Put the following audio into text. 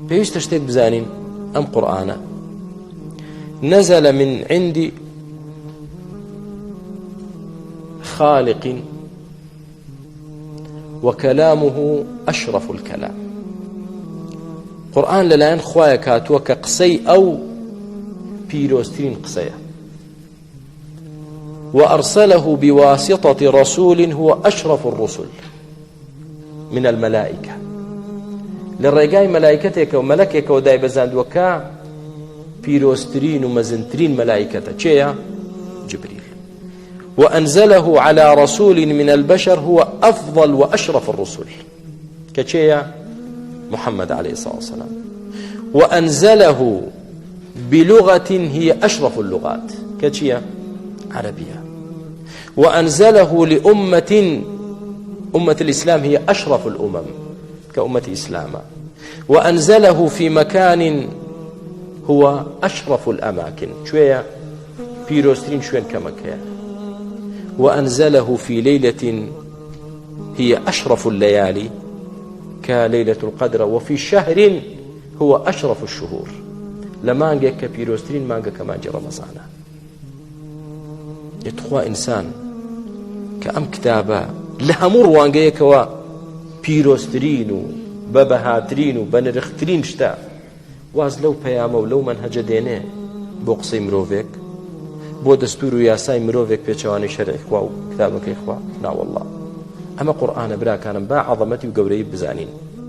پێویستە شتێک بزانین ئەم قورئانە نزل من عند خالق وكلامه أشرف الكلام. قرآن للاين خوايا كاتوك قسي أو بيروسترين قسية، وأرسله بواسطة رسول هو أشرف الرسل من الملائكة. للرجاء ملائكتك وملكك وداي بزاند وكا بيروسترين ومزنترين ملائكته تشيا جبريل. وأنزله على رسول من البشر هو أفضل وأشرف الرسل كتشيا محمد عليه الصلاة والسلام. وأنزله بلغة هي أشرف اللغات كتشيا عربية. وأنزله لأمة أمة الإسلام هي أشرف الأمم كأمة إسلام. وأنزله في مكان هو أشرف الأماكن شوية بيروسترين شوين كمكان. وأنزله في ليلة هي أشرف الليالي كليلة القدر. وفي شهر هو أشرف الشهور. لمانجا كبيروسترين مانجا كمانجا رمضان. يتخوى إنسان كأم كتابة لهمور وانجا يكوا بيروسترين ببهاترين وبنرخترين شتا واز لو بياما ولو منهج دينه بوقسي مروفيك بۆ دەستور و یاسای مرۆڤێک پێچەوانی شەرعی خوا و کتابەکەی خوا نا والله. ئەمە قورئانە براکانم با عەظەمەتی و گەورەی بزانین.